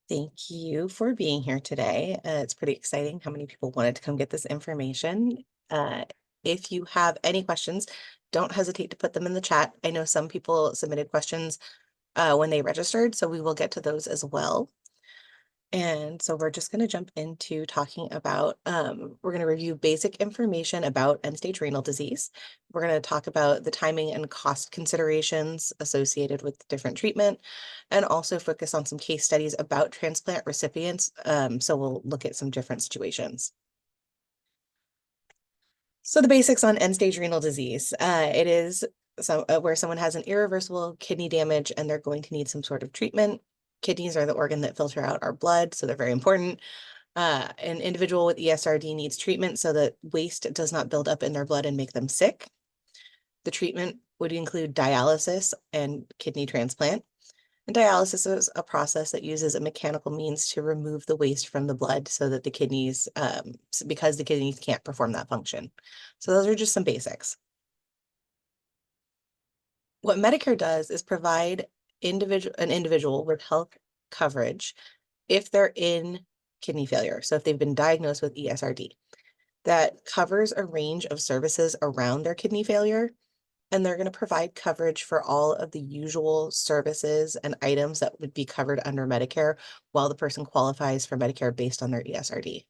Thank you for being here today. It's pretty exciting how many people wanted to come get this information. Uh, if you have any questions, don't hesitate to put them in the chat. I know some people submitted questions when they registered, so we will get to those as well. And so we're just going to jump into talking about, we're going to review basic information about end-stage renal disease. We're going to talk about the timing and cost considerations associated with different treatment, and also focus on some case studies about transplant recipients. So we'll look at some different situations. So the basics on end-stage renal disease. It is where someone has an irreversible kidney damage and they're going to need some sort of treatment. Kidneys are the organ that filter out our blood, so they're very important. An individual with ESRD needs treatment so that waste does not build up in their blood and make them sick. The treatment would include dialysis and kidney transplant. And dialysis is a process that uses a mechanical means to remove the waste from the blood so that the kidneys, because the kidneys can't perform that function. So those are just some basics. What Medicare does is provide an individual with health coverage if they're in kidney failure. So if they've been diagnosed with ESRD, that covers a range of services around their kidney failure. And they're going to provide coverage for all of the usual services and items that would be covered under Medicare while the person qualifies for Medicare based on their ESRD.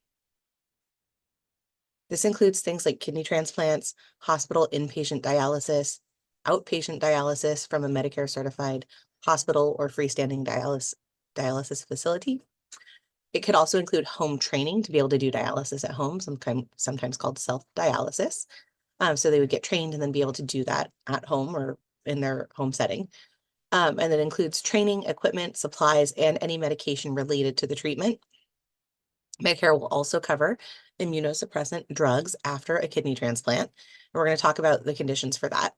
This includes things like kidney transplants, hospital inpatient dialysis, outpatient dialysis from a Medicare certified hospital or freestanding dialysis facility. It could also include home training to be able to do dialysis at home, sometimes called self-dialysis. So they would get trained and then be able to do that at home or in their home setting. And that includes training, equipment, supplies, and any medication related to the treatment. Medicare will also cover immunosuppressant drugs after a kidney transplant. And we're going to talk about the conditions for that.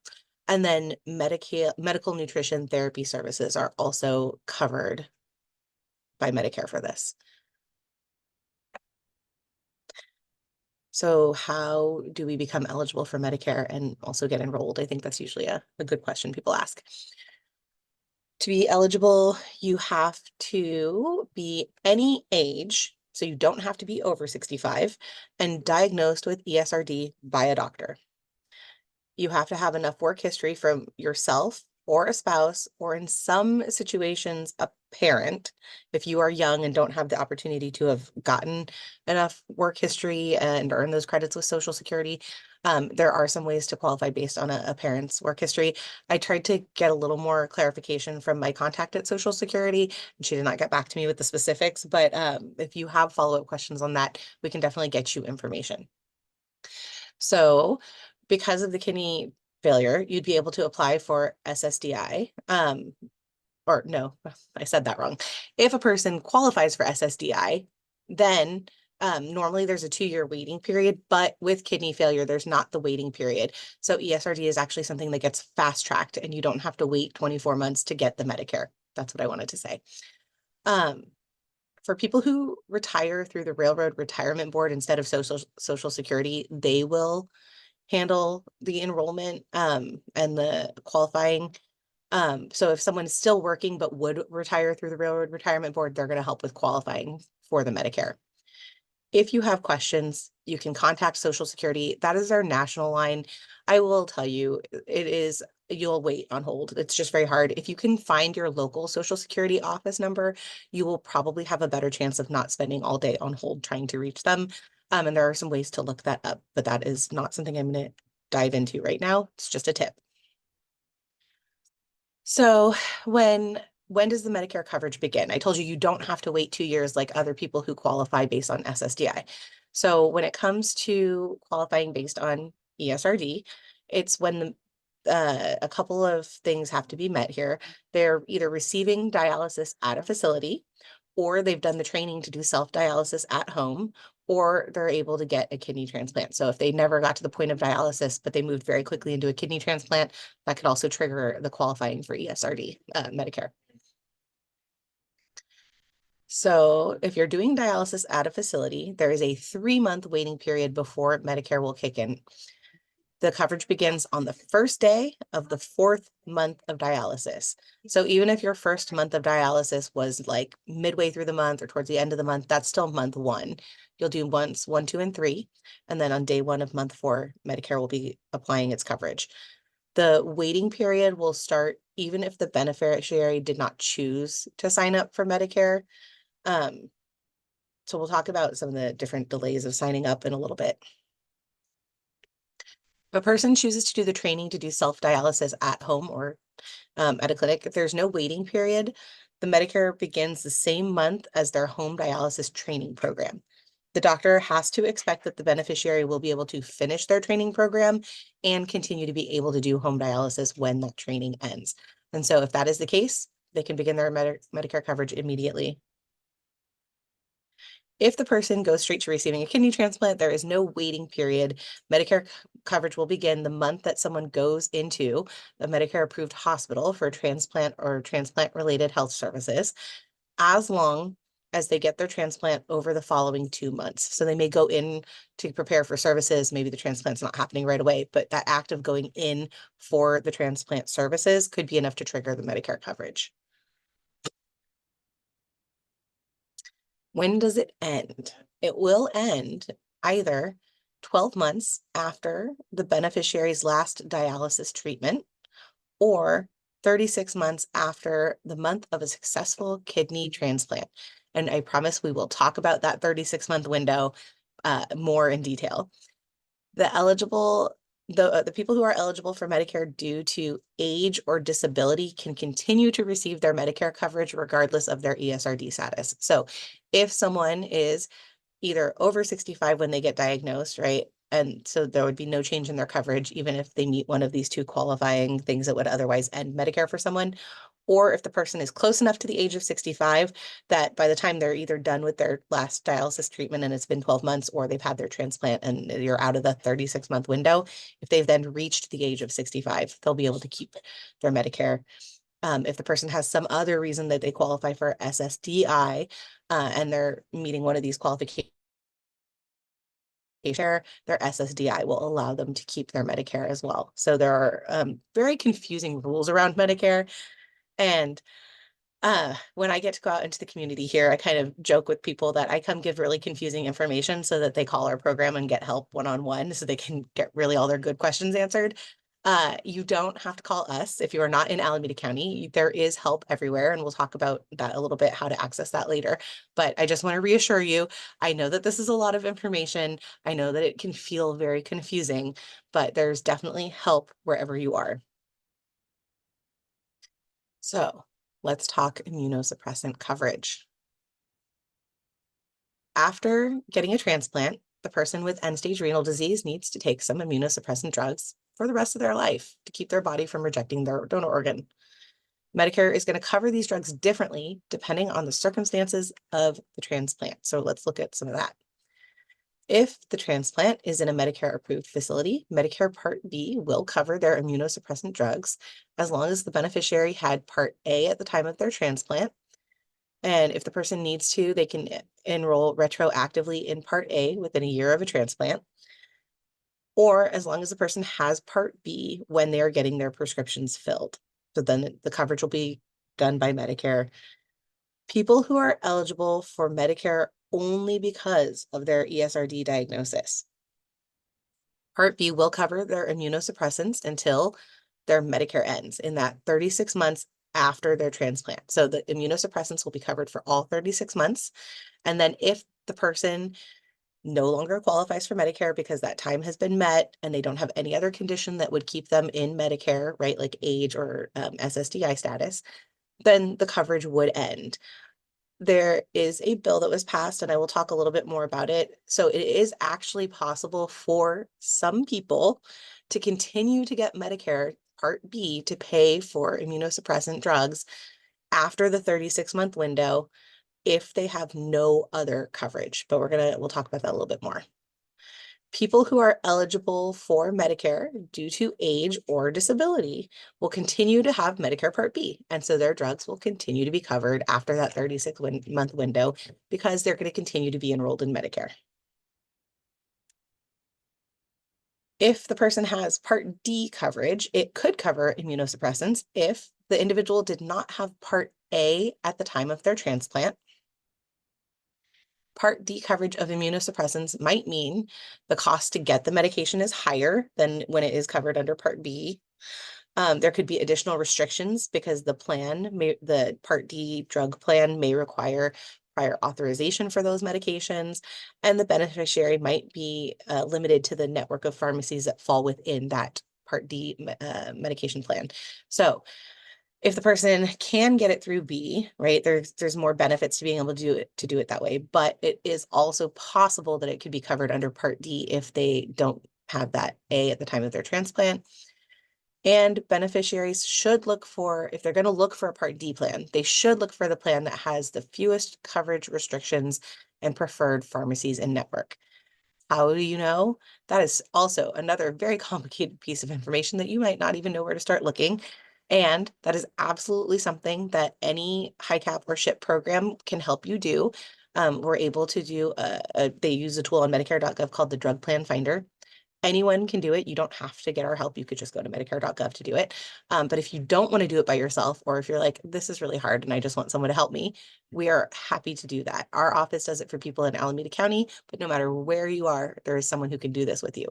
And then medical nutrition therapy services are also covered by Medicare for this. So how do we become eligible for Medicare and also get enrolled? I think that's usually a good question people ask. To be eligible, you have to be any age, so you don't have to be over 65, and diagnosed with ESRD by a doctor. You have to have enough work history from yourself or a spouse, or in some situations, a parent, if you are young and don't have the opportunity to have gotten enough work history and earn those credits with Social Security. There are some ways to qualify based on a parent's work history. I tried to get a little more clarification from my contact at Social Security, and she did not get back to me with the specifics, but if you have follow-up questions on that, we can definitely get you information. So because of the kidney failure, you'd be able to apply for SSDI. Or no, I said that wrong. If a person qualifies for SSDI, then normally there's a 2-year waiting period, but with kidney failure, there's not the waiting period. So ESRD is actually something that gets fast-tracked and you don't have to wait 24 months to get the Medicare. That's what I wanted to say. For people who retire through the Railroad Retirement Board instead of Social Security, they will handle the enrollment and the qualifying. So if someone is still working but would retire through the Railroad Retirement Board, they're going to help with qualifying for the Medicare. If you have questions, you can contact Social Security. That is our national line. I will tell you, you'll wait on hold. It's just very hard. If you can find your local Social Security office number, you will probably have a better chance of not spending all day on hold trying to reach them. And there are some ways to look that up, but that is not something I'm going to dive into right now. It's just a tip. So when does the Medicare coverage begin? I told you you don't have to wait 2 years like other people who qualify based on SSDI. So when it comes to qualifying based on ESRD, it's when a couple of things have to be met here. They're either receiving dialysis at a facility, or they've done the training to do self-dialysis at home, or they're able to get a kidney transplant. So if they never got to the point of dialysis, but they moved very quickly into a kidney transplant, that could also trigger the qualifying for ESRD Medicare. So if you're doing dialysis at a facility, there is a 3-month waiting period before Medicare will kick in. The coverage begins on the first day of the fourth month of dialysis. So even if your first month of dialysis was like midway through the month or towards the end of the month, that's still month one. You'll do months 1, 2, and 3. And then on day 1 of month 4, Medicare will be applying its coverage. The waiting period will start even if the beneficiary did not choose to sign up for Medicare. So we'll talk about some of the different delays of signing up in a little bit. If a person chooses to do the training to do self-dialysis at home or at a clinic, if there's no waiting period, the Medicare begins the same month as their home dialysis training program. The doctor has to expect that the beneficiary will be able to finish their training program and continue to be able to do home dialysis when that training ends. And so if that is the case, they can begin their Medicare coverage immediately. If the person goes straight to receiving a kidney transplant, there is no waiting period. Medicare coverage will begin the month that someone goes into a Medicare approved hospital for transplant or transplant related health services, as long as they get their transplant over the following 2 months. So they may go in to prepare for services. Maybe the transplant's not happening right away, but that act of going in for the transplant services could be enough to trigger the Medicare coverage. When does it end? It will end either 12 months after the beneficiary's last dialysis treatment or 36 months after the month of a successful kidney transplant. And I promise we will talk about that 36-month window more in detail. The people who are eligible for Medicare due to age or disability can continue to receive their Medicare coverage regardless of their ESRD status. So if someone is either over 65 when they get diagnosed, right? And so there would be no change in their coverage, even if they meet one of these 2 qualifying things that would otherwise end Medicare for someone. Or if the person is close enough to the age of 65 that by the time they're either done with their last dialysis treatment and it's been 12 months, or they've had their transplant and you're out of the 36-month window, if they've then reached the age of 65, they'll be able to keep their Medicare. If the person has some other reason that they qualify for SSDI and they're meeting one of these qualifications, their SSDI will allow them to keep their Medicare as well. So there are very confusing rules around Medicare. And when I get to go out into the community here, I kind of joke with people that I come give really confusing information so that they call our program and get help one-on-one so they can get really all their good questions answered. You don't have to call us if you are not in Alameda County. There is help everywhere, and we'll talk about that a little bit, how to access that later. But I just want to reassure you, I know that this is a lot of information. I know that it can feel very confusing, but there's definitely help wherever you are. So let's talk immunosuppressant coverage. After getting a transplant, the person with end-stage renal disease needs to take some immunosuppressant drugs for the rest of their life to keep their body from rejecting their donor organ. Medicare is going to cover these drugs differently depending on the circumstances of the transplant. So let's look at some of that. If the transplant is in a Medicare-approved facility, Medicare Part B will cover their immunosuppressant drugs as long as the beneficiary had Part A at the time of their transplant. And if the person needs to, they can enroll retroactively in Part A within a year of a transplant, or as long as the person has Part B when they are getting their prescriptions filled. So then the coverage will be done by Medicare. People who are eligible for Medicare only because of their ESRD diagnosis. Part B will cover their immunosuppressants until their Medicare ends in that 36 months after their transplant. So the immunosuppressants will be covered for all 36 months. And then if the person no longer qualifies for Medicare because that time has been met and they don't have any other condition that would keep them in Medicare, right, like age or SSDI status, then the coverage would end. There is a bill that was passed, and I will talk a little bit more about it. So it is actually possible for some people to continue to get Medicare Part B to pay for immunosuppressant drugs after the 36-month window if they have no other coverage. But we'll talk about that a little bit more. People who are eligible for Medicare due to age or disability will continue to have Medicare Part B. And so their drugs will continue to be covered after that 36-month window because they're going to continue to be enrolled in Medicare. If the person has Part D coverage, it could cover immunosuppressants if the individual did not have Part A at the time of their transplant. Part D coverage of immunosuppressants might mean the cost to get the medication is higher than when it is covered under Part B. There could be additional restrictions because the Part D drug plan may require prior authorization for those medications, and the beneficiary might be limited to the network of pharmacies that fall within that Part D medication plan. So if the person can get it through B, right, there's more benefits to being able to do it that way, but it is also possible that it could be covered under Part D if they don't have that A at the time of their transplant. And beneficiaries should look for, if they're going to look for a Part D plan, they should look for the plan that has the fewest coverage restrictions and preferred pharmacies and network. How do you know? That is also another very complicated piece of information that you might not even know where to start looking. And that is absolutely something that any HICAP or SHIP program can help you do. We're able to do, they use a tool on Medicare.gov called the Drug Plan Finder. Anyone can do it. You don't have to get our help. You could just go to Medicare.gov to do it. But if you don't want to do it by yourself, or if you're like, this is really hard and I just want someone to help me, we are happy to do that. Our office does it for people in Alameda County, but no matter where you are, there is someone who can do this with you.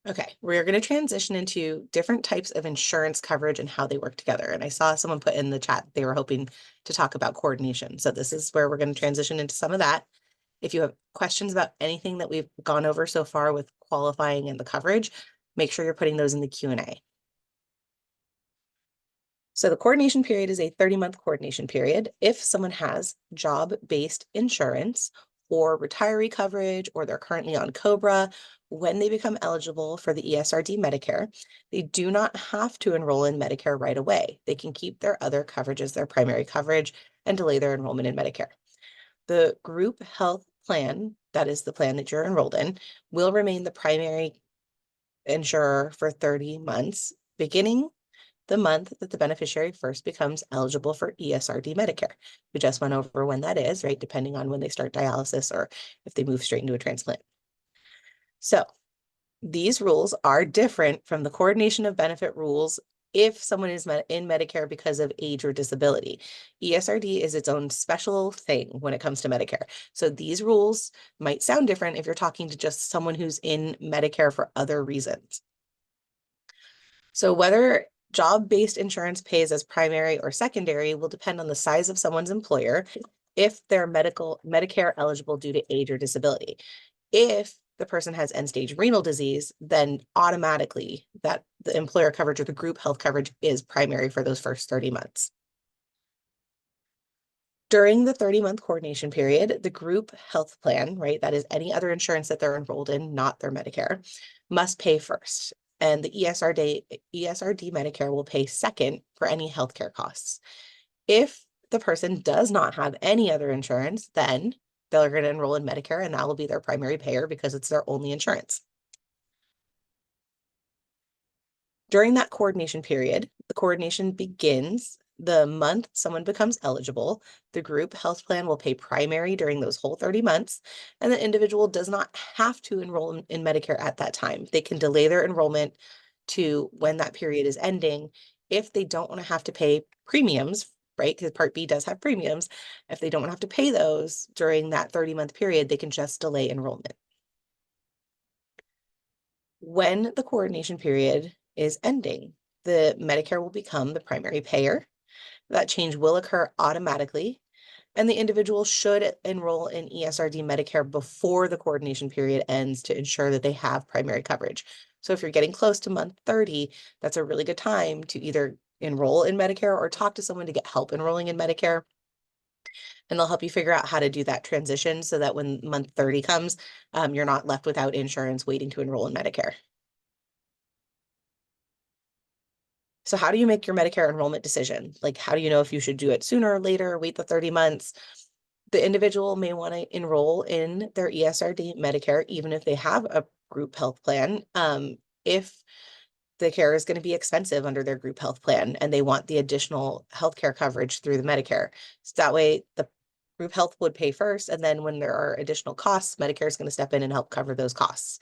Okay, we're going to transition into different types of insurance coverage and how they work together. And I saw someone put in the chat, they were hoping to talk about coordination. So this is where we're going to transition into some of that. If you have questions about anything that we've gone over so far with qualifying and the coverage, make sure you're putting those in the Q&A. So the coordination period is a 30-month coordination period. If someone has job-based insurance or retiree coverage, or they're currently on COBRA, when they become eligible for the ESRD Medicare, they do not have to enroll in Medicare right away. They can keep their other coverages, their primary coverage, and delay their enrollment in Medicare. The group health plan, that is the plan that you're enrolled in, will remain the primary insurer for 30 months, beginning the month that the beneficiary first becomes eligible for ESRD Medicare. We just went over when that is, right? Depending on when they start dialysis or if they move straight into a transplant. So these rules are different from the coordination of benefit rules if someone is in Medicare because of age or disability. ESRD is its own special thing when it comes to Medicare. So these rules might sound different if you're talking to just someone who's in Medicare for other reasons. So whether job-based insurance pays as primary or secondary will depend on the size of someone's employer, if they're Medicare eligible due to age or disability. If the person has end-stage renal disease, then automatically that the employer coverage or the group health coverage is primary for those first 30 months. During the 30-month coordination period, the group health plan, right, that is any other insurance that they're enrolled in, not their Medicare, must pay first. And the ESRD Medicare will pay second for any healthcare costs. If the person does not have any other insurance, then they're going to enroll in Medicare and that will be their primary payer because it's their only insurance. During that coordination period, the coordination begins the month someone becomes eligible. The group health plan will pay primary during those whole 30 months, and the individual does not have to enroll in Medicare at that time. They can delay their enrollment to when that period is ending if they don't want to have to pay premiums, right? Because Part B does have premiums. If they don't want to have to pay those during that 30-month period, they can just delay enrollment. When the coordination period is ending, the Medicare will become the primary payer. That change will occur automatically, and the individual should enroll in ESRD Medicare before the coordination period ends to ensure that they have primary coverage. So if you're getting close to month 30, that's a really good time to either enroll in Medicare or talk to someone to get help enrolling in Medicare. And they'll help you figure out how to do that transition so that when month 30 comes, you're not left without insurance waiting to enroll in Medicare. So how do you make your Medicare enrollment decision? Like, how do you know if you should do it sooner or later, wait the 30 months? The individual may want to enroll in their ESRD Medicare, even if they have a group health plan. If the care is going to be expensive under their group health plan and they want the additional healthcare coverage through the Medicare. So that way the Group health would pay first, and then when there are additional costs, Medicare is going to step in and help cover those costs.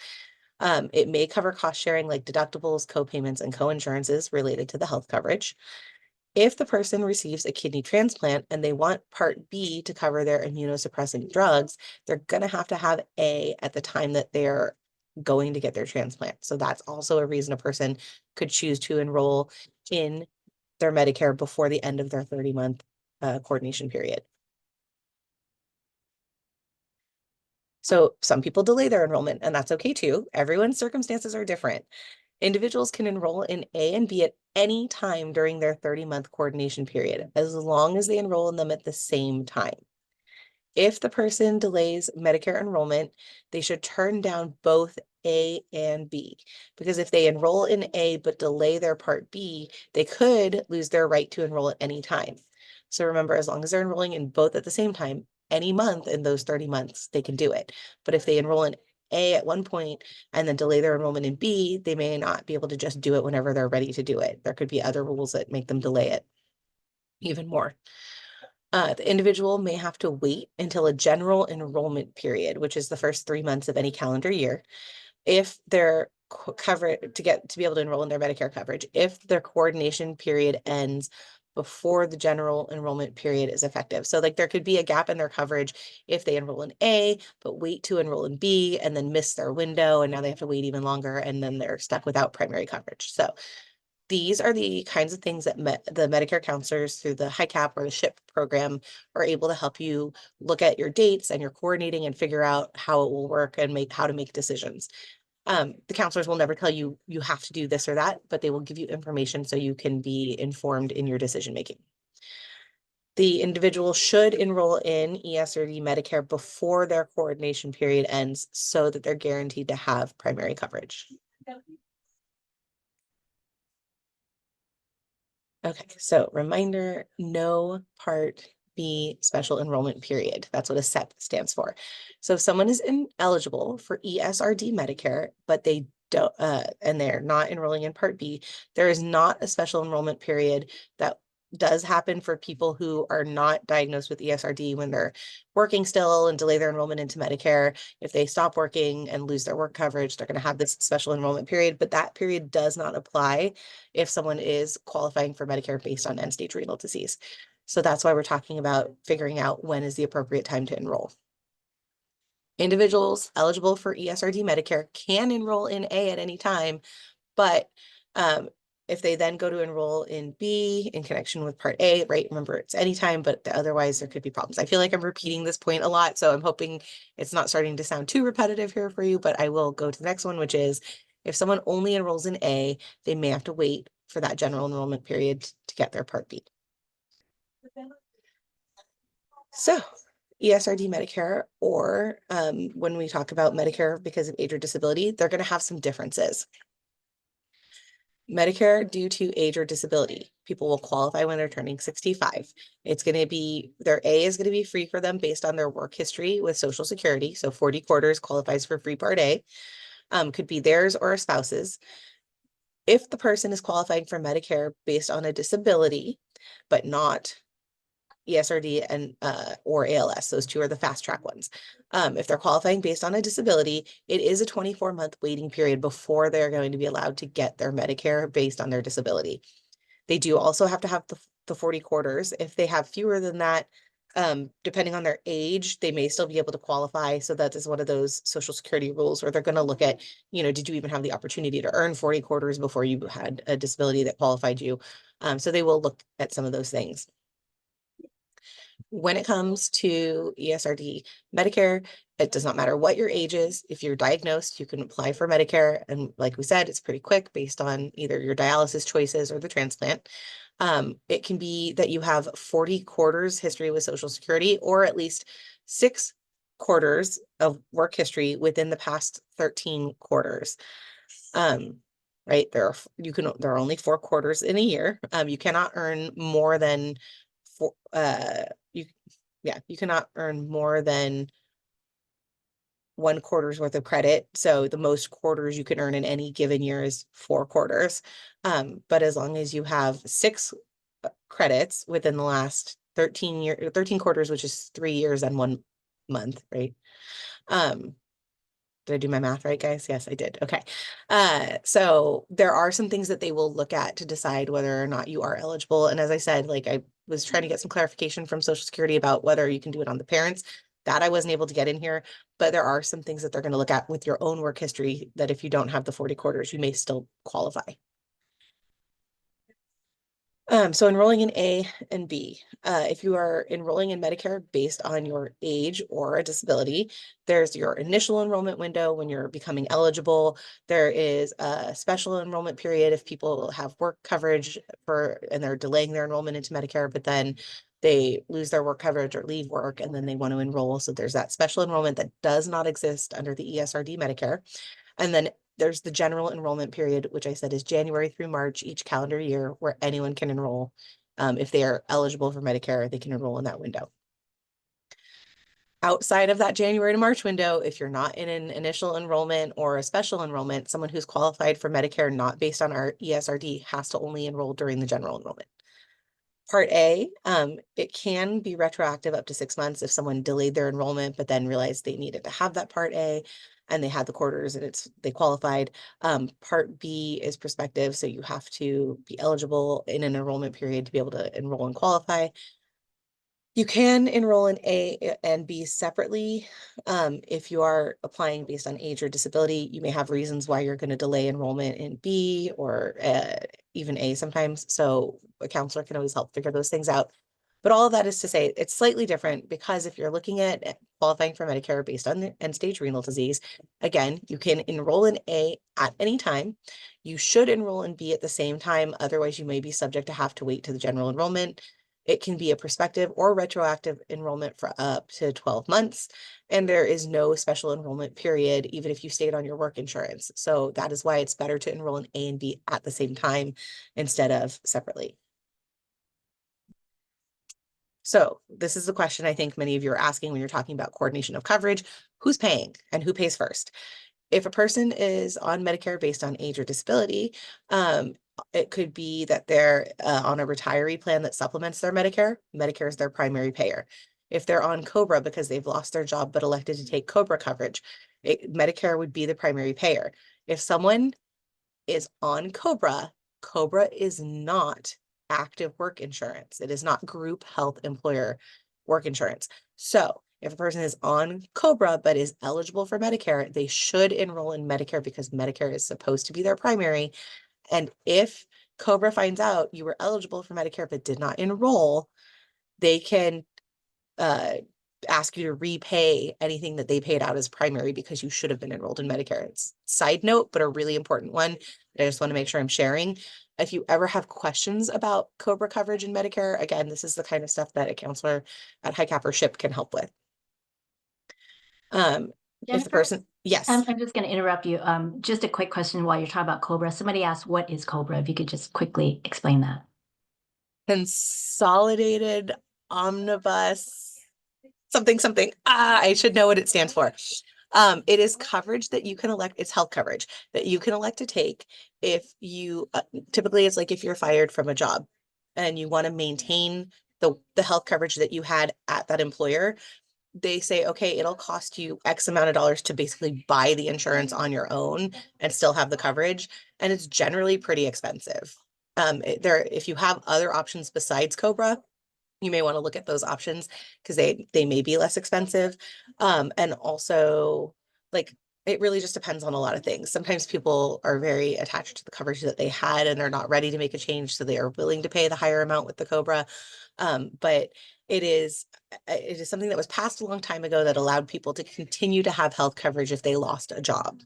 It may cover cost sharing like deductibles, co-payments, and co-insurances related to the health coverage. If the person receives a kidney transplant and they want Part B to cover their immunosuppressant drugs, they're going to have A at the time that they're going to get their transplant. So that's also a reason a person could choose to enroll in their Medicare before the end of their 30-month coordination period. So some people delay their enrollment, and that's okay too. Everyone's circumstances are different. Individuals can enroll in A and B at any time during their 30-month coordination period, as long as they enroll in them at the same time. If the person delays Medicare enrollment, they should turn down both A and B, because if they enroll in A but delay their Part B, they could lose their right to enroll at any time. So remember, as long as they're enrolling in both at the same time, any month in those 30 months, they can do it. But if they enroll in A at one point and then delay their enrollment in B, they may not be able to just do it whenever they're ready to do it. There could be other rules that make them delay it even more. The individual may have to wait until a general enrollment period, which is the first 3 months of any calendar year, if their coverage to be able to enroll in their Medicare coverage, if their coordination period ends before the general enrollment period is effective. So like there could be a gap in their coverage if they enroll in A, but wait to enroll in B and then miss their window, and now they have to wait even longer, and then they're stuck without primary coverage. So these are the kinds of things that the Medicare counselors through the HICAP or the SHIP program are able to help you look at your dates and your coordinating and figure out how it will work and how to make decisions. The counselors will never tell you you have to do this or that, but they will give you information so you can be informed in your decision making. The individual should enroll in ESRD Medicare before their coordination period ends so that they're guaranteed to have primary coverage. Okay, so reminder, no Part B special enrollment period. That's what a SEP stands for. So if someone is eligible for ESRD Medicare, but they don't, and they're not enrolling in Part B, there is not a special enrollment period that does happen for people who are not diagnosed with ESRD when they're working still and delay their enrollment into Medicare. If they stop working and lose their work coverage, they're going to have this special enrollment period, but that period does not apply if someone is qualifying for Medicare based on end-stage renal disease. So that's why we're talking about figuring out when is the appropriate time to enroll. Individuals eligible for ESRD Medicare can enroll in A at any time, but if they then go to enroll in B in connection with Part A, right? Remember, it's anytime, but otherwise there could be problems. I feel like I'm repeating this point a lot, so I'm hoping it's not starting to sound too repetitive here for you, but I will go to the next one, which is if someone only enrolls in A, they may have to wait for that general enrollment period to get their Part B. So ESRD Medicare, or when we talk about Medicare because of age or disability, they're going to have some differences. Medicare due to age or disability. People will qualify when they're turning 65. It's going to be, their A is going to be free for them based on their work history with Social Security. So 40 quarters qualifies for free Part A. Could be theirs or a spouse's. If the person is qualifying for Medicare based on a disability, but not ESRD and or ALS, those two are the fast track ones. If they're qualifying based on a disability, it is a 24-month waiting period before they're going to be allowed to get their Medicare based on their disability. They do also have to have the 40 quarters. If they have fewer than that, depending on their age, they may still be able to qualify. So that is one of those Social Security rules where they're going to look at, did you even have the opportunity to earn 40 quarters before you had a disability that qualified you? So they will look at some of those things. When it comes to ESRD Medicare, it does not matter what your age is. If you're diagnosed, you can apply for Medicare. And like we said, it's pretty quick based on either your dialysis choices or the transplant. It can be that you have 40 quarters history with Social Security, or at least 6 quarters of work history within the past 13 quarters. Right, there are only 4 quarters in a year. You cannot earn more than you cannot earn more than 1 quarter's worth of credit. So the most quarters you can earn in any given year is 4 quarters. But as long as you have 6 credits within the last 13 quarters, which is 3 years and 1 month, right? Did I do my math right, guys? Yes, I did. Okay. So there are some things that they will look at to decide whether or not you are eligible. And as I said, like I was trying to get some clarification from Social Security about whether you can do it on the parents. That I wasn't able to get in here, but there are some things that they're going to look at with your own work history that if you don't have the 40 quarters, you may still qualify. So enrolling in A and B. If you are enrolling in Medicare based on your age or a disability, there's your initial enrollment window when you're becoming eligible. There is a special enrollment period if people have work coverage and they're delaying their enrollment into Medicare, but then they lose their work coverage or leave work and then they want to enroll. So there's that special enrollment that does not exist under the ESRD Medicare. And then there's the general enrollment period, which I said is January through March each calendar year, where anyone can enroll. If they are eligible for Medicare, they can enroll in that window. Outside of that January to March window, if you're not in an initial enrollment or a special enrollment, someone who's qualified for Medicare not based on our ESRD has to only enroll during the general enrollment. Part A, it can be retroactive up to 6 months if someone delayed their enrollment, but then realized they needed to have that Part A and they had the quarters and they qualified. Part B is prospective, so you have to be eligible in an enrollment period to be able to enroll and qualify. You can enroll in A and B separately. If you are applying based on age or disability, you may have reasons why you're going to delay enrollment in B or even A sometimes. So a counselor can always help figure those things out. But all of that is to say it's slightly different because if you're looking at qualifying for Medicare based on the end-stage renal disease, again, you can enroll in A at any time. You should enroll in B at the same time. Otherwise, you may be subject to have to wait to the general enrollment. It can be a prospective or retroactive enrollment for up to 12 months. And there is no special enrollment period, even if you stayed on your work insurance. So that is why it's better to enroll in A and B at the same time instead of separately. So this is the question I think many of you are asking when you're talking about coordination of coverage. Who's paying and who pays first? If a person is on Medicare based on age or disability, it could be that they're on a retiree plan that supplements their Medicare. Medicare is their primary payer. If they're on COBRA because they've lost their job but elected to take COBRA coverage, Medicare would be the primary payer. If someone is on COBRA, COBRA is not active work insurance. It is not group health employer work insurance. So if a person is on COBRA but is eligible for Medicare, they should enroll in Medicare because Medicare is supposed to be their primary. And if COBRA finds out you were eligible for Medicare but did not enroll, they can ask you to repay anything that they paid out as primary because you should have been enrolled in Medicare. It's side note, but a really important one that I just want to make sure I'm sharing. If you ever have questions about COBRA coverage in Medicare, again, this is the kind of stuff that a counselor at HICAP or SHIP can help with. If the person, yes. I'm just going to interrupt you. Just a quick question while you're talking about COBRA. Somebody asked, what is COBRA? If you could just quickly explain that. Consolidated Omnibus, something. I should know what it stands for. It is coverage that you can elect. It's health coverage that you can elect to take if you, typically it's like if you're fired from a job and you want to maintain the health coverage that you had at that employer. They say, okay, it'll cost you X amount of dollars to basically buy the insurance on your own and still have the coverage. And it's generally pretty expensive. If you have other options besides COBRA, you may want to look at those options because they may be less expensive. And also like it really just depends on a lot of things. Sometimes people are very attached to the coverage that they had and they're not ready to make a change, so they are willing to pay the higher amount with the COBRA. But it is something that was passed a long time ago that allowed people to continue to have health coverage if they lost a job.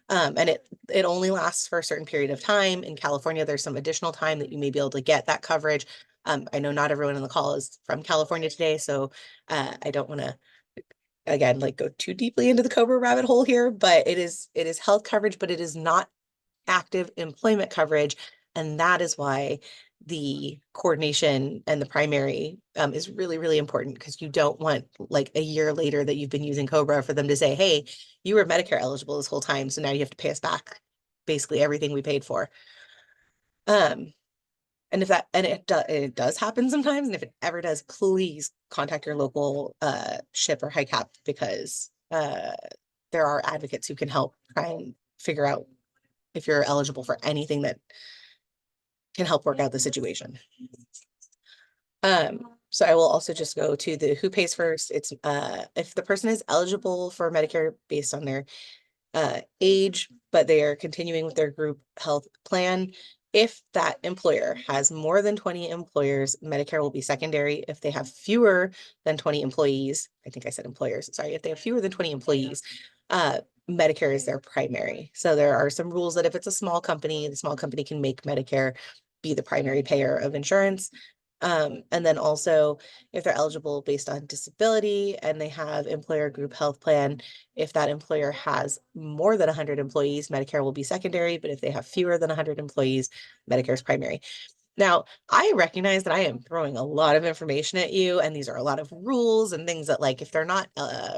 And it only lasts for a certain period of time. In California, there's some additional time that you may be able to get that coverage. I know not everyone on the call is from California today, so I don't want to, again, like go too deeply into the COBRA rabbit hole here, but it is health coverage, but it is not active employment coverage. And that is why the coordination and the primary is really, really important because you don't want like a year later that you've been using COBRA for them to say, hey, you were Medicare eligible this whole time, so now you have to pay us back basically everything we paid for. And if that, and it does happen sometimes, and if it ever does, please contact your local SHIP or HICAP, because there are advocates who can help try and figure out if you're eligible for anything that can help work out the situation. So I will also just go to the who pays first. It's if the person is eligible for Medicare based on their age, but they are continuing with their group health plan. If that employer has more than 20 employers, Medicare will be secondary. If they have fewer than 20 employees, I think I said employers, sorry, if they have fewer than 20 employees, Medicare is their primary. So there are some rules that if it's a small company, the small company can make Medicare be the primary payer of insurance. And then also if they're eligible based on disability and they have employer group health plan, if that employer has more than 100 employees, Medicare will be secondary, but if they have fewer than 100 employees, Medicare is primary. Now, I recognize that I am throwing a lot of information at you, and these are a lot of rules and things that, like, if they're not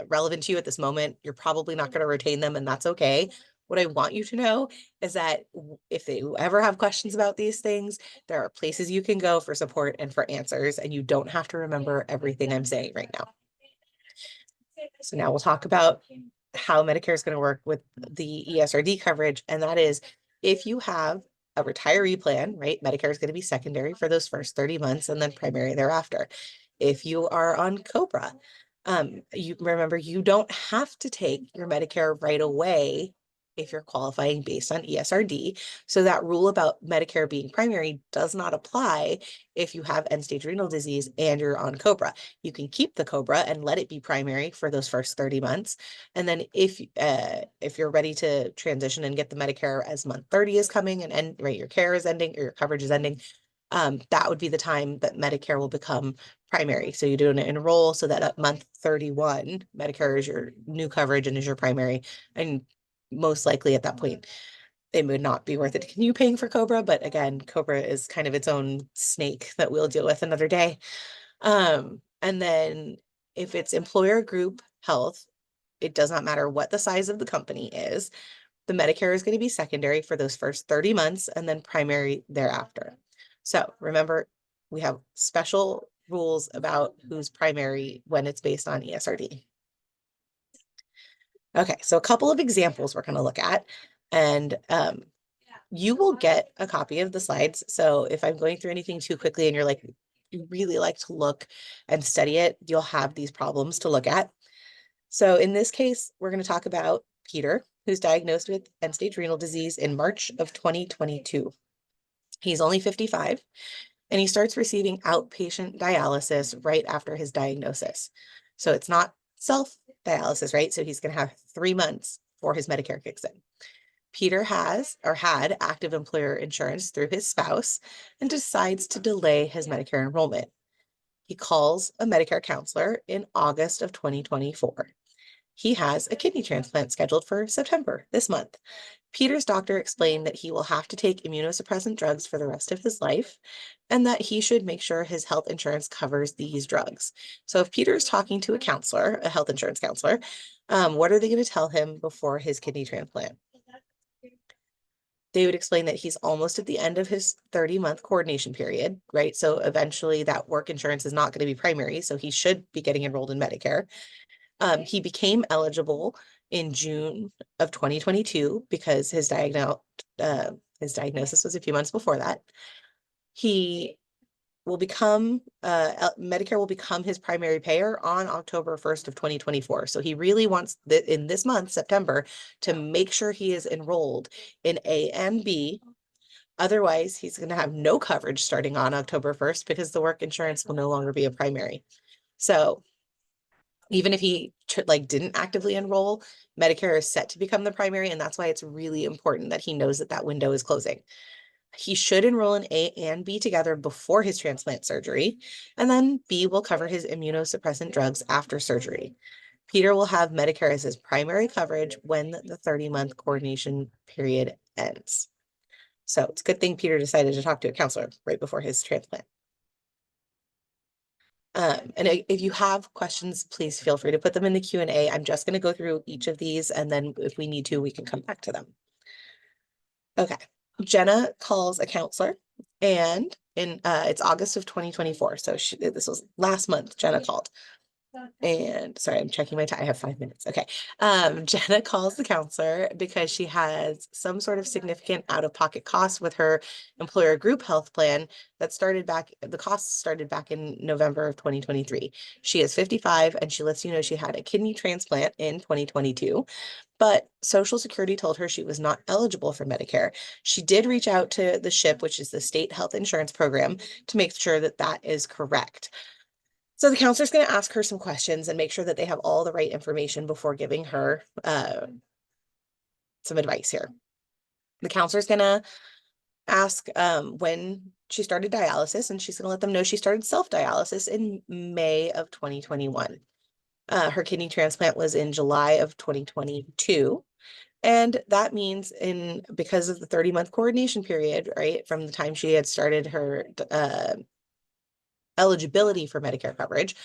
relevant to you at this moment, you're probably not going to retain them, and that's okay. What I want you to know is that if they ever have questions about these things, there are places you can go for support and for answers, and you don't have to remember everything I'm saying right now. So now we'll talk about how Medicare is going to work with the ESRD coverage, and that is if you have a retiree plan, right? Medicare is going to be secondary for those first 30 months and then primary thereafter. If you are on COBRA, you remember you don't have to take your Medicare right away if you're qualifying based on ESRD. So that rule about Medicare being primary does not apply if you have end-stage renal disease and you're on COBRA. You can keep the COBRA and let it be primary for those first 30 months. And then if you're ready to transition and get the Medicare as month 30 is coming and end, right, your care is ending or your coverage is ending, that would be the time that Medicare will become primary. So you do an enroll so that at month 31, Medicare is your new coverage and is your primary. And most likely at that point, it would not be worth it to continue paying for COBRA. But again, COBRA is kind of its own snake that we'll deal with another day. And then if it's employer group health, it does not matter what the size of the company is. The Medicare is going to be secondary for those first 30 months and then primary thereafter. So remember, we have special rules about who's primary when it's based on ESRD. Okay, so a couple of examples we're going to look at, and you will get a copy of the slides. So if I'm going through anything too quickly and you're like, you really like to look and study it, you'll have these problems to look at. So in this case, we're going to talk about Peter, who's diagnosed with end-stage renal disease in March of 2022. He's only 55, and he starts receiving outpatient dialysis right after his diagnosis. So it's not self-dialysis, right? So he's going to have 3 months before his Medicare kicks in. Peter has or had active employer insurance through his spouse and decides to delay his Medicare enrollment. He calls a Medicare counselor in August of 2024. He has a kidney transplant scheduled for September this month. Peter's doctor explained that he will have to take immunosuppressant drugs for the rest of his life and that he should make sure his health insurance covers these drugs. So if Peter's talking to a counselor, a health insurance counselor, what are they going to tell him before his kidney transplant? They would explain that he's almost at the end of his 30-month coordination period, right? So eventually that work insurance is not going to be primary, so he should be getting enrolled in Medicare. He became eligible in June of 2022 because his diagnosis was a few months before that. He will become, Medicare will become his primary payer on October 1st of 2024. So he really wants that in this month, September, to make sure he is enrolled in A and B. Otherwise, he's going to have no coverage starting on October 1st because the work insurance will no longer be a primary. So even if he didn't actively enroll, Medicare is set to become the primary, and that's why it's really important that he knows that that window is closing. He should enroll in A and B together before his transplant surgery, and then B will cover his immunosuppressant drugs after surgery. Peter will have Medicare as his primary coverage when the 30-month coordination period ends. So it's a good thing Peter decided to talk to a counselor right before his transplant. And if you have questions, please feel free to put them in the Q&A. I'm just going to go through each of these, and then if we need to, we can come back to them. Okay. Jenna calls a counselor And it's August of 2024. So this was last month, Jenna called. And sorry, I'm checking my time. I have 5 minutes. Okay. Jenna calls the counselor because she has some sort of significant out-of-pocket costs with her employer group health plan that the costs started back in November of 2023. She is 55 and she lets you know she had a kidney transplant in 2022, but Social Security told her she was not eligible for Medicare. She did reach out to the SHIP, which is the state health insurance program, to make sure that that is correct. So the counselor's going to ask her some questions and make sure that they have all the right information before giving her some advice here. The counselor's going to ask when she started dialysis, and she's going to let them know she started self-dialysis in May of 2021. Her kidney transplant was in July of 2022. And that means because of the 30-month coordination period, right, from the time she had started her eligibility for Medicare coverage,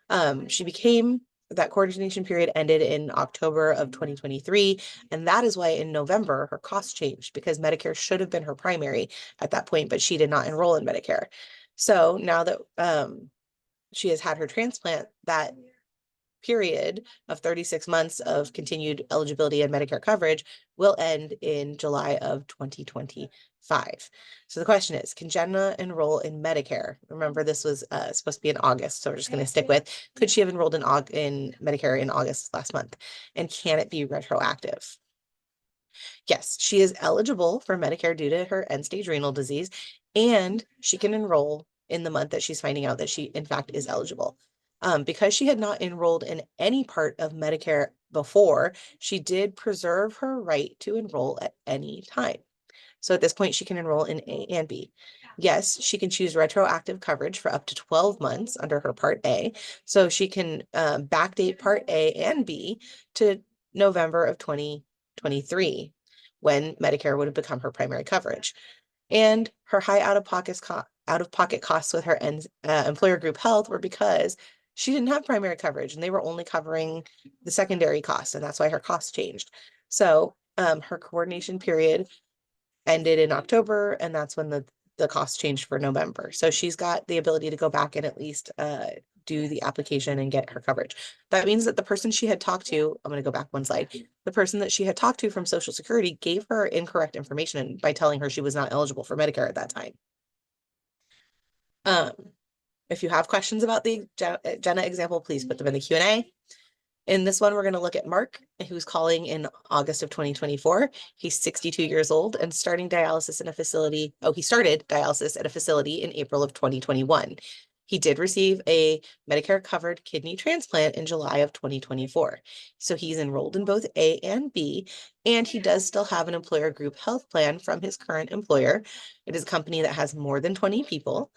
that coordination period ended in October of 2023. And that is why in November, her costs changed, because Medicare should have been her primary at that point, but she did not enroll in Medicare. So now that she has had her transplant, that period of 36 months of continued eligibility and Medicare coverage will end in July of 2025. So the question is, can Jenna enroll in Medicare? Remember, this was supposed to be in August, so we're just going to stick with, could she have enrolled in Medicare in August last month? And can it be retroactive? Yes, she is eligible for Medicare due to her end-stage renal disease, and she can enroll in the month that she's finding out that she, in fact, is eligible. Because she had not enrolled in any part of Medicare before, she did preserve her right to enroll at any time. So at this point, she can enroll in A and B. Yes, she can choose retroactive coverage for up to 12 months under her Part A. So she can backdate Part A and B to November of 2023, when Medicare would have become her primary coverage. And her high out-of-pocket costs with her employer group health were because she didn't have primary coverage and they were only covering the secondary costs, and that's why her costs changed. So her coordination period ended in October, and that's when the cost changed for November. So she's got the ability to go back and at least do the application and get her coverage. That means that the person she had talked to, I'm going to go back one slide, the person that she had talked to from Social Security gave her incorrect information by telling her she was not eligible for Medicare at that time. If you have questions about the Jenna example, please put them in the Q&A. In this one, we're going to look at Mark, who's calling in August of 2024. He's 62 years old and starting dialysis in a facility. Oh, he started dialysis at a facility in April of 2021. He did receive a Medicare covered kidney transplant in July of 2024. So he's enrolled in both A and B, and he does still have an employer group health plan from his current employer. It is a company that has more than 20 people,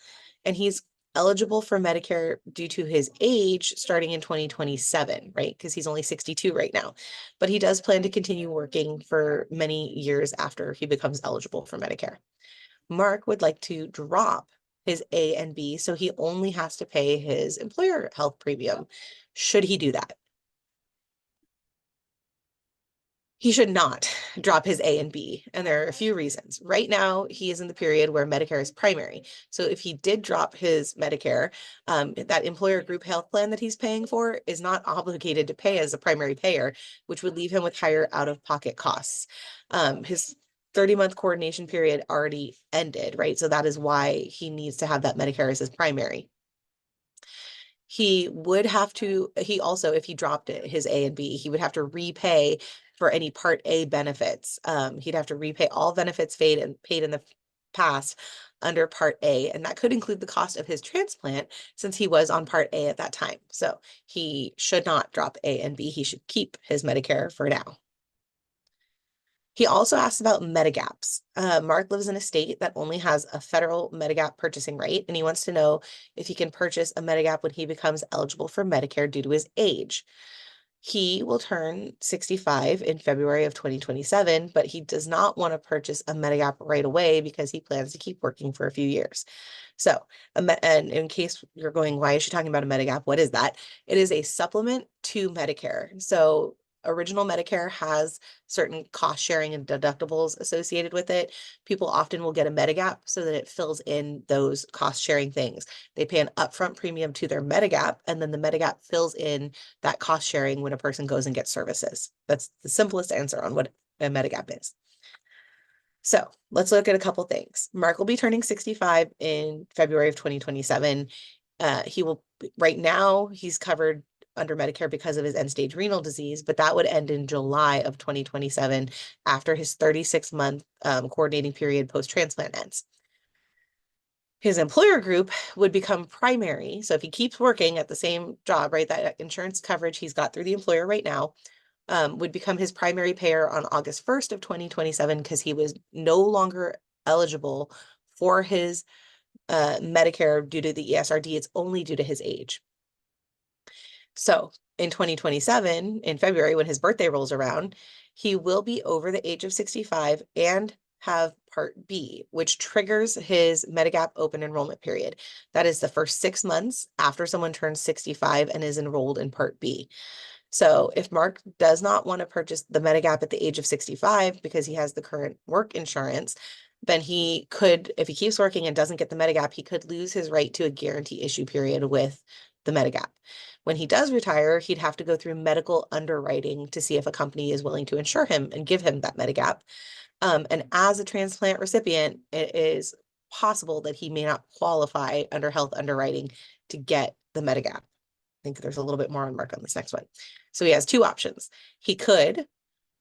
and he's eligible for Medicare due to his age starting in 2027, right? Because he's only 62 right now, but he does plan to continue working for many years after he becomes eligible for Medicare. Mark would like to drop his A and B, so he only has to pay his employer health premium. Should he do that? He should not drop his A and B, and there are a few reasons. Right now, he is in the period where Medicare is primary. So if he did drop his Medicare, that employer group health plan that he's paying for is not obligated to pay as a primary payer, which would leave him with higher out-of-pocket costs. His 30-month coordination period already ended, right? So that is why he needs to have that Medicare as his primary. He also, if he dropped his A and B, he would have to repay for any Part A benefits. He'd have to repay all benefits paid in the past under Part A, and that could include the cost of his transplant since he was on Part A at that time. So he should not drop A and B. He should keep his Medicare for now. He also asks about Medigaps. Mark lives in a state that only has a federal Medigap purchasing right, and he wants to know if he can purchase a Medigap when he becomes eligible for Medicare due to his age. He will turn 65 in February of 2027, but he does not want to purchase a Medigap right away because he plans to keep working for a few years. So, and in case you're going, why is she talking about a Medigap? What is that? It is a supplement to Medicare. So original Medicare has certain cost sharing and deductibles associated with it. People often will get a Medigap so that it fills in those cost sharing things. They pay an upfront premium to their Medigap, and then the Medigap fills in that cost sharing when a person goes and gets services. That's the simplest answer on what a Medigap is. So let's look at a couple things. Mark will be turning 65 in February of 2027. He will, right now, he's covered under Medicare because of his end-stage renal disease, but that would end in July of 2027 after his 36-month coordinating period post-transplant ends. His employer group would become primary. So if he keeps working at the same job, right, that insurance coverage he's got through the employer right now, would become his primary payer on August 1st of 2027 because he was no longer eligible for his Medicare due to the ESRD. It's only due to his age. So in 2027, in February, when his birthday rolls around, he will be over the age of 65 and have Part B, which triggers his Medigap open enrollment period. That is the first 6 months after someone turns 65 and is enrolled in Part B. So if Mark does not want to purchase the Medigap at the age of 65 because he has the current work insurance, then he could, if he keeps working and doesn't get the Medigap, he could lose his right to a guarantee issue period with the Medigap. When he does retire, he'd have to go through medical underwriting to see if a company is willing to insure him and give him that Medigap. And as a transplant recipient, it is possible that he may not qualify under health underwriting to get the Medigap. I think there's a little bit more on Mark on this next one. So he has two options. He could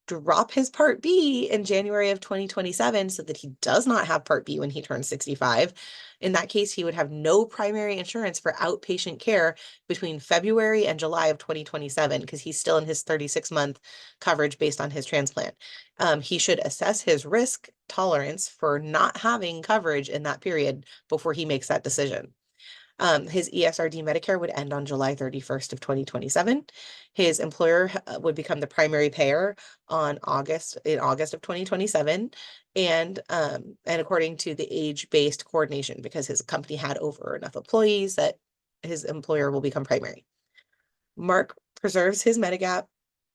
drop his Part B in January of 2027 so that he does not have Part B when he turns 65. In that case, he would have no primary insurance for outpatient care between February and July of 2027 because he's still in his 36-month coverage based on his transplant. He should assess his risk tolerance for not having coverage in that period before he makes that decision. His ESRD Medicare would end on July 31st of 2027. His employer would become the primary payer in August of 2027. And according to the age-based coordination, because his company had over enough employees that his employer will become primary. Mark preserves his Medigap,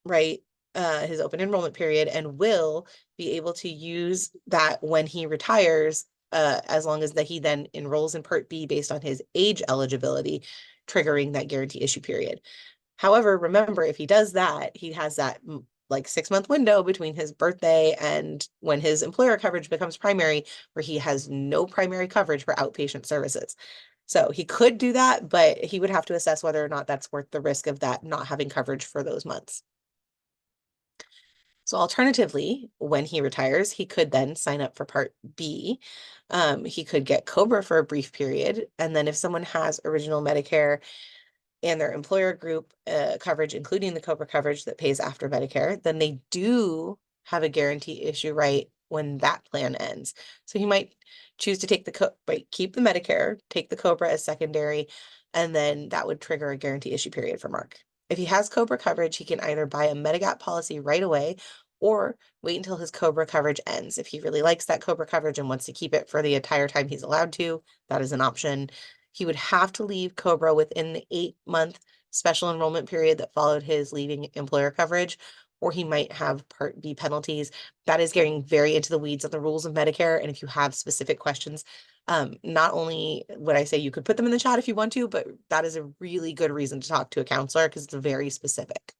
right? His open enrollment period, and will be able to use that when he retires, as long as that he then enrolls in Part B based on his age eligibility, triggering that guarantee issue period. However, remember, if he does that, he has that like 6-month window between his birthday and when his employer coverage becomes primary, where he has no primary coverage for outpatient services. So he could do that, but he would have to assess whether or not that's worth the risk of that not having coverage for those months. So alternatively, when he retires, he could then sign up for Part B. He could get COBRA for a brief period. And then if someone has original Medicare and their employer group coverage, including the COBRA coverage that pays after Medicare, then they do have a guarantee issue right when that plan ends. So he might choose to take keep the Medicare, take the COBRA as secondary, and then that would trigger a guarantee issue period for Mark. If he has COBRA coverage, he can either buy a Medigap policy right away or wait until his COBRA coverage ends. If he really likes that COBRA coverage and wants to keep it for the entire time he's allowed to, that is an option. He would have to leave COBRA within the 8-month special enrollment period that followed his leaving employer coverage, or he might have Part B penalties. That is getting very into the weeds of the rules of Medicare. And if you have specific questions, not only would I say you could put them in the chat if you want to, but that is a really good reason to talk to a counselor because it's very specific.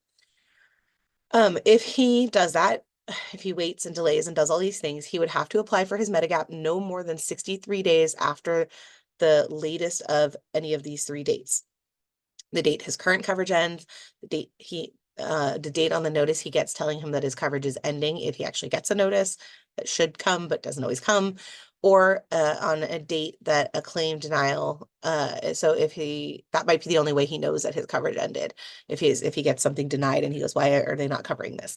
If he does that, if he waits and delays and does all these things, he would have to apply for his Medigap no more than 63 days after the latest of any of these 3 dates. The date his current coverage ends, the date on the notice he gets telling him that his coverage is ending, if he actually gets a notice that should come but doesn't always come, or on a date that a claim denial. So that might be the only way he knows that his coverage ended. If he gets something denied and he goes, why are they not covering this?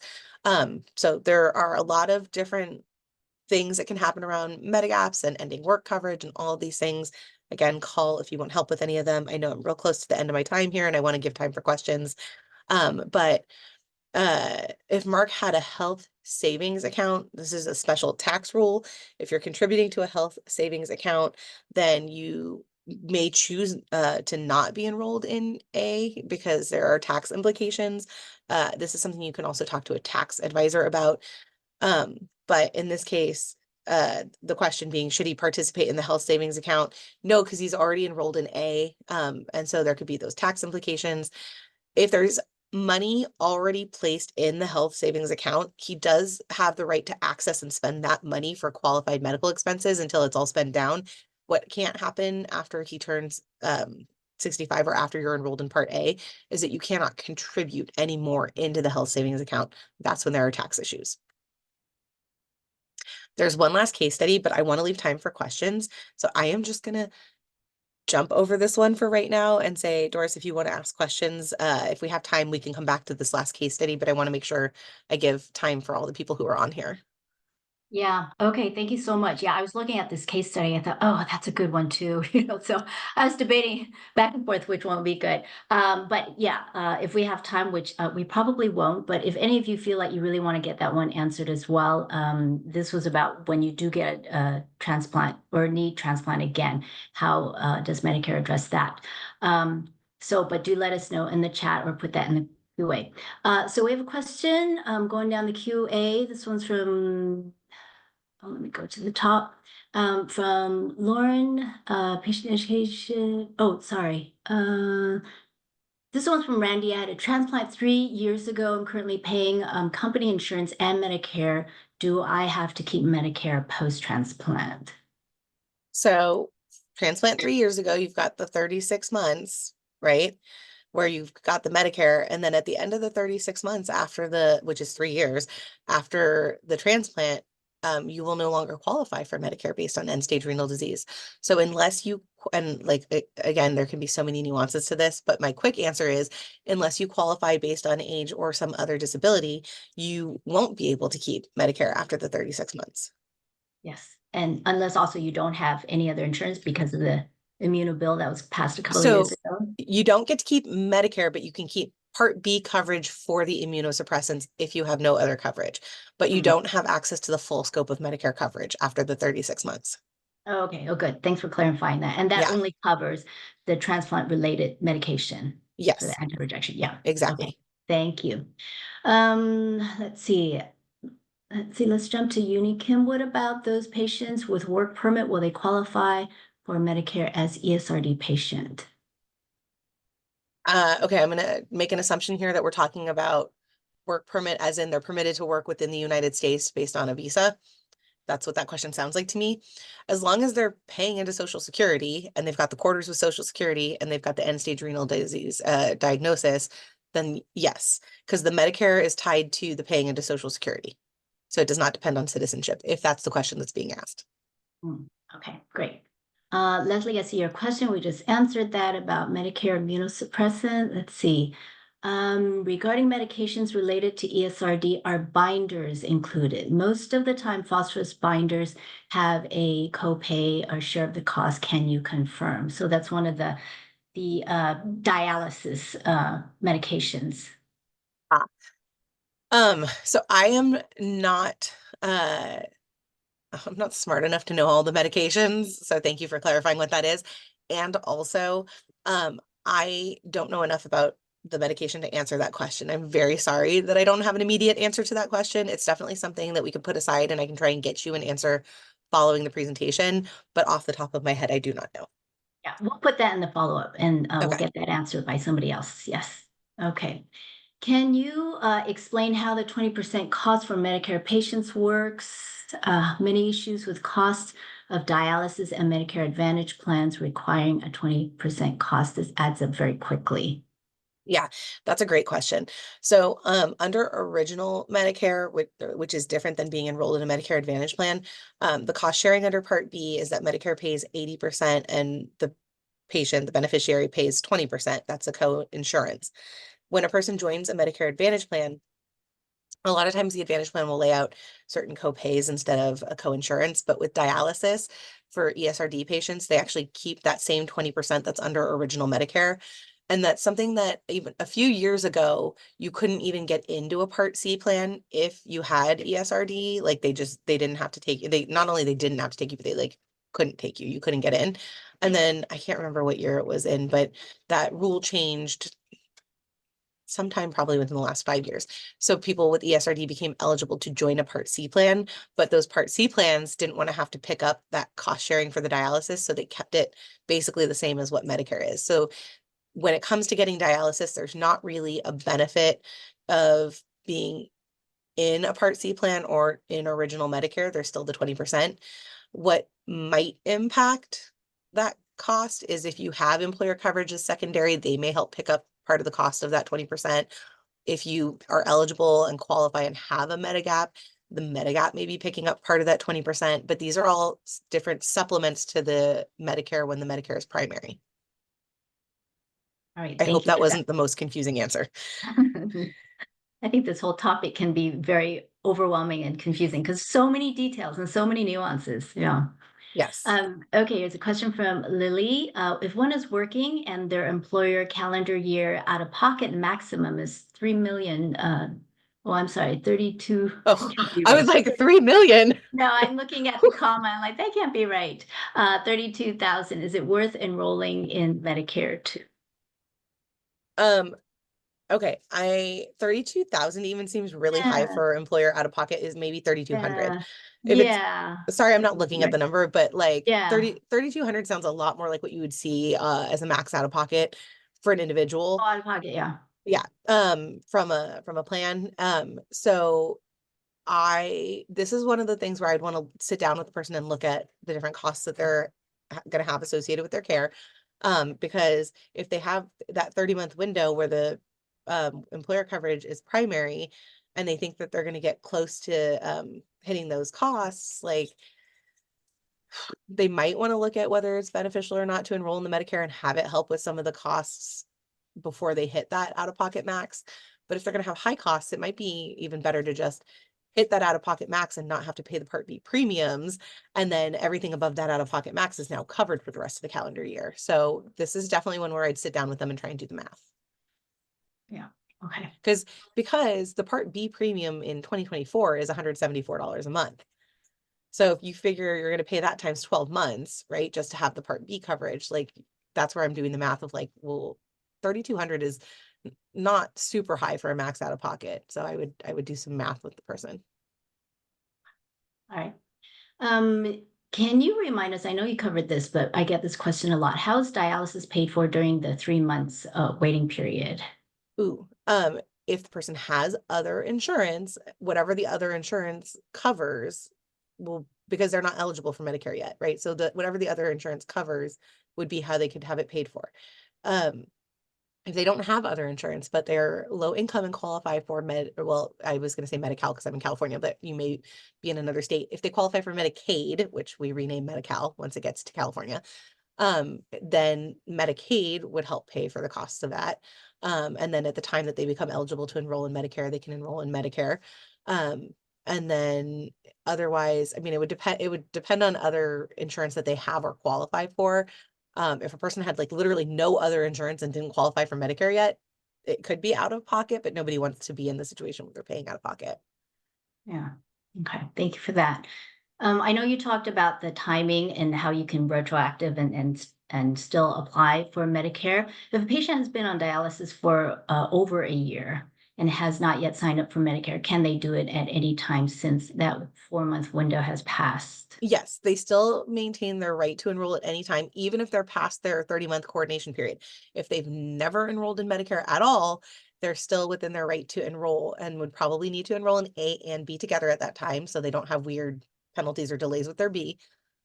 So there are a lot of different things that can happen around Medigaps and ending work coverage and all of these things. Again, call if you want help with any of them. I know I'm real close to the end of my time here and I want to give time for questions. But if Mark had a health savings account, this is a special tax rule. If you're contributing to a health savings account, then you may choose to not be enrolled in A because there are tax implications. This is something you can also talk to a tax advisor about. But in this case, the question being, should he participate in the health savings account? No, because he's already enrolled in A. And so there could be those tax implications. If there's money already placed in the health savings account, he does have the right to access and spend that money for qualified medical expenses until it's all spent down. What can't happen after he turns 65 or after you're enrolled in Part A is that you cannot contribute any more into the health savings account. That's when there are tax issues. There's one last case study, but I want to leave time for questions. So I am just going to jump over this one for right now and say, Doris, if you want to ask questions, if we have time, we can come back to this last case study, but I want to make sure I give time for all the people who are on here. Yeah. Okay. Thank you so much. Yeah, I was looking at this case study. I thought, oh, that's a good one too. So I was debating back and forth which one would be good. But yeah, if we have time, which we probably won't, but if any of you feel like you really want to get that one answered as well, this was about when you do get a transplant or need transplant again, how does Medicare address that? But do let us know in the chat or put that in the QA. So we have a question going down the QA. This one's from let me go to the top. From Lauren, patient education. Oh, sorry. This one's from Randy. I had a transplant 3 years ago. I'm currently paying company insurance and Medicare. Do I have to keep Medicare post-transplant? So transplant 3 years ago, you've got the 36 months, right? Where you've got the Medicare. And then at the end of the 36 months after which is 3 years after the transplant, you will no longer qualify for Medicare based on end-stage renal disease. So unless you, and like, again, there can be so many nuances to this, but my quick answer is, unless you qualify based on age or some other disability, you won't be able to keep Medicare after the 36 months. Yes. And unless also you don't have any other insurance because of the immunobill that was passed a couple of So years ago. you don't get to keep Medicare, but you can keep Part B coverage for the immunosuppressants if you have no other coverage, but you don't have access to the full scope of Medicare coverage after the 36 months. Oh, okay. Oh, good. Thanks for clarifying that. And that Yeah. only covers the transplant-related medication for Yes, the anti-rejection. Yeah. exactly. Okay. Thank you. Let's see. Let's jump to Uni. Kim, what about those patients with work permit? Will they qualify for Medicare as ESRD patient? Okay, I'm going to make an assumption here that we're talking about work permit as in they're permitted to work within the United States based on a visa. That's what that question sounds like to me. As long as they're paying into Social Security and they've got the quarters with Social Security and they've got the end-stage renal disease diagnosis, then yes, because the Medicare is tied to the paying into Social Security. So it does not depend on citizenship, if that's the question that's being asked. Okay, great. Leslie, I see your question. We just answered that about Medicare immunosuppressant. Let's see. Regarding medications related to ESRD, are binders included? Most of the time, phosphorus binders have a copay or share of the cost. Can you confirm? So that's one of the dialysis medications. So I am not I'm not smart enough to know all the medications, so thank you for clarifying what that is. And also, I don't know enough about the medication to answer that question. I'm very sorry that I don't have an immediate answer to that question. It's definitely something that we could put aside and I can try and get you an answer following the presentation, but off the top of my head, I do not know. Yeah, we'll put that in the follow-up and we'll Okay. get that answered by somebody else. Yes. Okay. Can you explain how the 20% cost for Medicare patients works? Many issues with costs of dialysis and Medicare Advantage plans requiring a 20% cost. This adds up very quickly. Yeah, that's a great question. So under original Medicare, which is different than being enrolled in a Medicare Advantage plan, the cost sharing under Part B is that Medicare pays 80% and the patient, the beneficiary, pays 20%. That's a co-insurance. When a person joins a Medicare Advantage plan, a lot of times the Advantage plan will lay out certain co-pays instead of a co-insurance, but with dialysis for ESRD patients, they actually keep that same 20% that's under original Medicare. And that's something that even a few years ago, you couldn't even get into a Part C plan if you had ESRD. Like they didn't have to take, not only they didn't have to take you, but they like couldn't take you, you couldn't get in. And then I can't remember what year it was in, but that rule changed sometime probably within the last 5 years. So people with ESRD became eligible to join a Part C plan, but those Part C plans didn't want to have to pick up that cost sharing for the dialysis. So they kept it basically the same as what Medicare is. So when it comes to getting dialysis, there's not really a benefit of being in a Part C plan or in original Medicare. There's still the 20%. What might impact that cost is if you have employer coverage as secondary, they may help pick up part of the cost of that 20%. If you are eligible and qualify and have a Medigap, the Medigap may be picking up part of that 20%, but these are all different supplements to the Medicare when the Medicare is primary. All right, I thank hope you that for that. wasn't the most confusing answer. I think this whole topic can be very overwhelming and confusing because so many details and so many nuances. Yeah. Yes. Okay, here's a question from Lily. If one is working and their employer calendar year out-of-pocket maximum is 3 million, oh, I'm sorry, 32. That Oh, can't be I was right. like 3 million. No, I'm looking at the comma. I'm like, that can't be right. 32,000. Is it worth enrolling in Medicare too? Okay, 32,000 even seems really high Yeah, for employer out of pocket is maybe 3,200. yeah, If it's, yeah. sorry, I'm That not can't be looking at the right. number, but like Yeah. 3,200 sounds a lot more like what you would see as a max out of pocket for an Oh, individual. out of pocket, yeah. Yeah, from a plan. So this is one of the things where I'd want to sit down with the person and look at the different costs that they're going to have associated with their care. Because if they have that 30-month window where the employer coverage is primary and they think that they're going to get close to hitting those costs, like they might want to look at whether it's beneficial or not to enroll in the Medicare and have it help with some of the costs before they hit that out-of-pocket max. But if they're going to have high costs, it might be even better to just hit that out-of-pocket max and not have to pay the Part B premiums. And then everything above that out-of-pocket max is now covered for the rest of the calendar year. So this is definitely one where I'd sit down with them and try and do the math. Yeah. Okay. Because the Part B premium in 2024 is $174 a month. So if you figure you're going to pay that times 12 months, right, just to have the Part B coverage, like that's where I'm doing the math of like, well, 3,200 is not super high for a max out of pocket. So I would do some math with the person. All right. Can you remind us? I know you covered this, but I get this question a lot. How is dialysis paid for during the 3 months waiting period? Ooh, if the person has other insurance, whatever the other insurance covers will, because they're not eligible for Medicare yet, right? So whatever the other insurance covers would be how they could have it paid for. If they don't have other insurance, but they're low income and qualify for well, I was going to say Medi-Cal because I'm in California, but you may be in another state. If they qualify for Medicaid, which we rename Medi-Cal once it gets to California, then Medicaid would help pay for the costs of that. And then at the time that they become eligible to enroll in Medicare, they can enroll in Medicare. And then otherwise, I mean, it would depend on other insurance that they have or qualify for. If a person had like literally no other insurance and didn't qualify for Medicare yet, it could be out of pocket, but nobody wants to be in the situation where they're paying out of pocket. Yeah. Okay. Thank you for that. I know you talked about the timing and how you can retroactive and still apply for Medicare. If a patient has been on dialysis for over a year and has not yet signed up for Medicare, can they do it at any time since that 4-month window has passed? Yes, they still maintain their right to enroll at any time, even if they're past their 30-month coordination period. If they've never enrolled in Medicare at all, they're still within their right to enroll and would probably need to enroll in A and B together at that time, so they don't have weird penalties or delays with their B.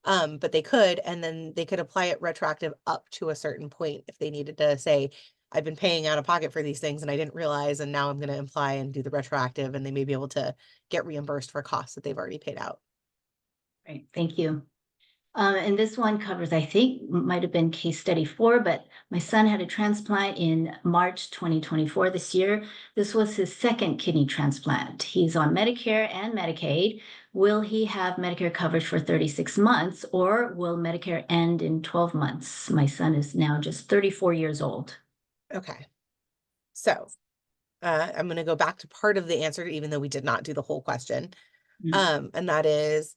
But they could, and then they could apply it retroactive up to a certain point if they needed to say, I've been paying out of pocket for these things and I didn't realize, and now I'm going to apply and do the retroactive, and they may be able to get reimbursed for costs that they've already paid out. Right. Thank you. And this one covers, I think, might have been case study 4, but my son had a transplant in March 2024 this year. This was his second kidney transplant. He's on Medicare and Medicaid. Will he have Medicare coverage for 36 months or will Medicare end in 12 months? My son is now just 34 years old. Okay. So I'm going to go back to part of the answer, even though we did not do the whole question. Mm. And that is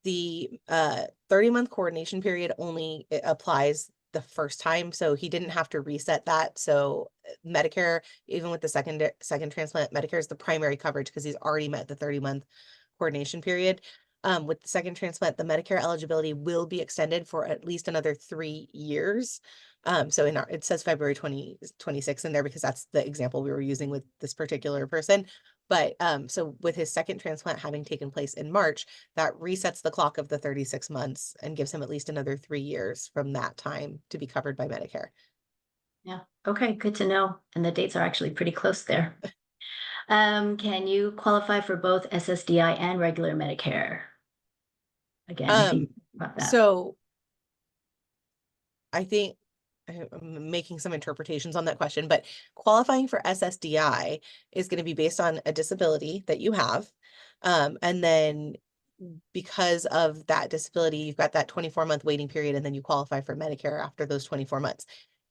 the 30-month coordination period only applies the first time, so he didn't have to reset that. So Medicare, even with the second transplant, Medicare is the primary coverage because he's already met the 30-month coordination period. With the second transplant, the Medicare eligibility will be extended for at least another 3 years. So it says February 2026 in there because that's the example we were using with this particular person. But so with his second transplant having taken place in March, that resets the clock of the 36 months and gives him at least another 3 years from that time to be covered by Medicare. Yeah. Okay, good to know. And the dates are actually pretty close there. Can you qualify for both SSDI and regular Medicare? Again, I think about that. So I think I'm making some interpretations on that question, but qualifying for SSDI is going to be based on a disability that you have. And then because of that disability, you've got that 24-month waiting period, and then you qualify for Medicare after those 24 months.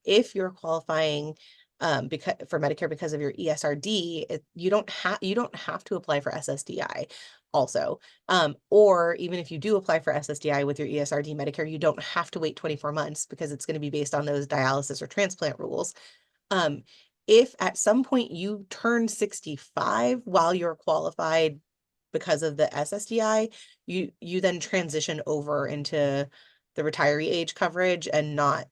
If you're qualifying for Medicare because of your ESRD, you don't have to apply for SSDI also. Or even if you do apply for SSDI with your ESRD Medicare, you don't have to wait 24 months because it's going to be based on those dialysis or transplant rules. If at some point you turn 65 while you're qualified because of the SSDI, you then transition over into the retiree age coverage and not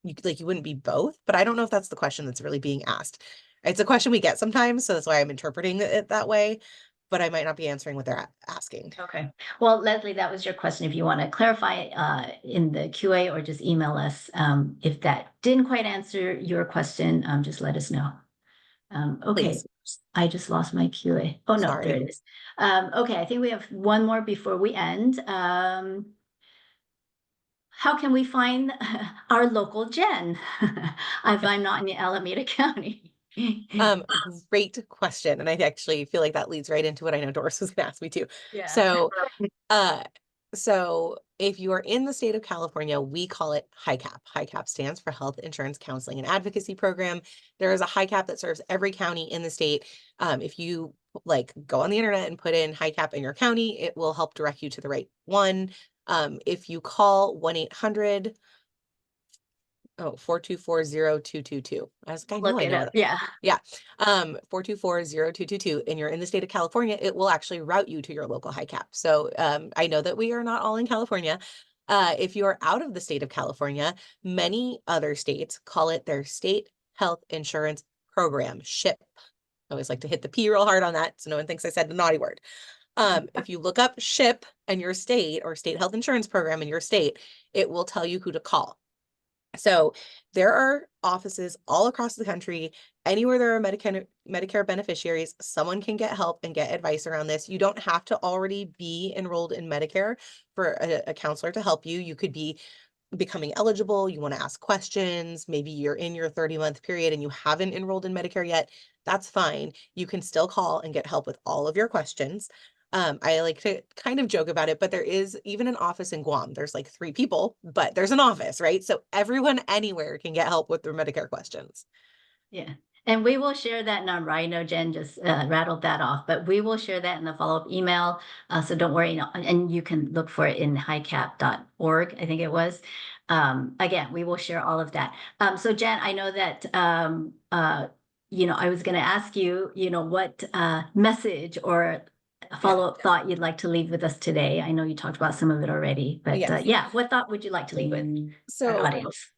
you wouldn't be both, but I don't know if that's the question that's really being asked. It's a question we get sometimes, so that's why I'm interpreting it that way, but I might not be answering what they're asking. Okay. Well, Leslie, that was your question. If you want to clarify in the QA or just email us, if that didn't quite answer your question, just let us know. Okay. Please. I just lost my QA. Oh, no, Sorry. there it is. Okay, I think we have one more before we end. How can we find our local Jen if I'm not in Alameda County? Great question. And I actually feel like that leads right into what I know Doris was gonna ask me too. Yeah. So if you are in the state of California, we call it HICAP. HICAP stands for Health Insurance Counseling and Advocacy Program. There is a HICAP that serves every county in the state. If you go on the internet and put in HICAP in your county, it will help direct you to the right one. If you call 1-800 424-0222. I was like, I know Look it up. that. Yeah. Yeah. 424-0222, and you're in the state of California, it will actually route you to your local HICAP. So I know that we are not all in California. If you're out of the state of California, many other states call it their state health insurance program, SHIP. I always like to hit the P real hard on that so no one thinks I said the naughty word. If you look up SHIP and your state or state health insurance program in your state, it will tell you who to call. So there are offices all across the country. Anywhere there are Medicare beneficiaries, someone can get help and get advice around this. You don't have to already be enrolled in Medicare for a counselor to help you. You could be becoming eligible. You want to ask questions. Maybe you're in your 30-month period and you haven't enrolled in Medicare yet. That's fine. You can still call and get help with all of your questions. I like to kind of joke about it, but there is even an office in Guam. There's 3 people, but there's an office, right? So everyone anywhere can get help with their Medicare questions. Yeah. And we will share that number. I know Jen just rattled that off, but we will share that in the follow-up email. So don't worry. And you can look for it in hicap.org, I think it was. Again, we will share all of that. So Jen, I know that, I was going to ask you, what message or a follow-up thought you'd like to leave with us today. I know you talked about some of it already, but Yes. what thought would you like to leave with our audience?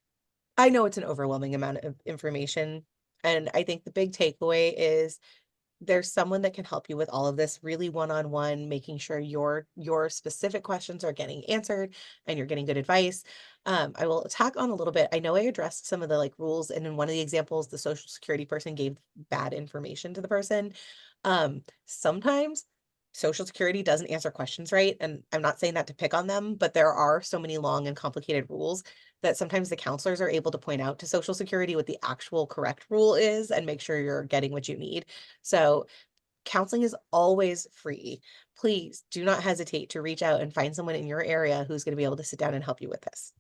I know it's an overwhelming amount of information, and I think the big takeaway is there's someone that can help you with all of this really one-on-one, making sure your specific questions are getting answered and you're getting good advice. I will tack on a little bit. I know I addressed some of the rules, and in one of the examples, the Social Security person gave bad information to the person. Sometimes Social Security doesn't answer questions right, and I'm not saying that to pick on them, but there are so many long and complicated rules that sometimes the counselors are able to point out to Social Security what the actual correct rule is and make sure you're getting what you need. So counseling is always free. Please do not hesitate to reach out and find someone in your area who's going to be able to sit down and help you with this.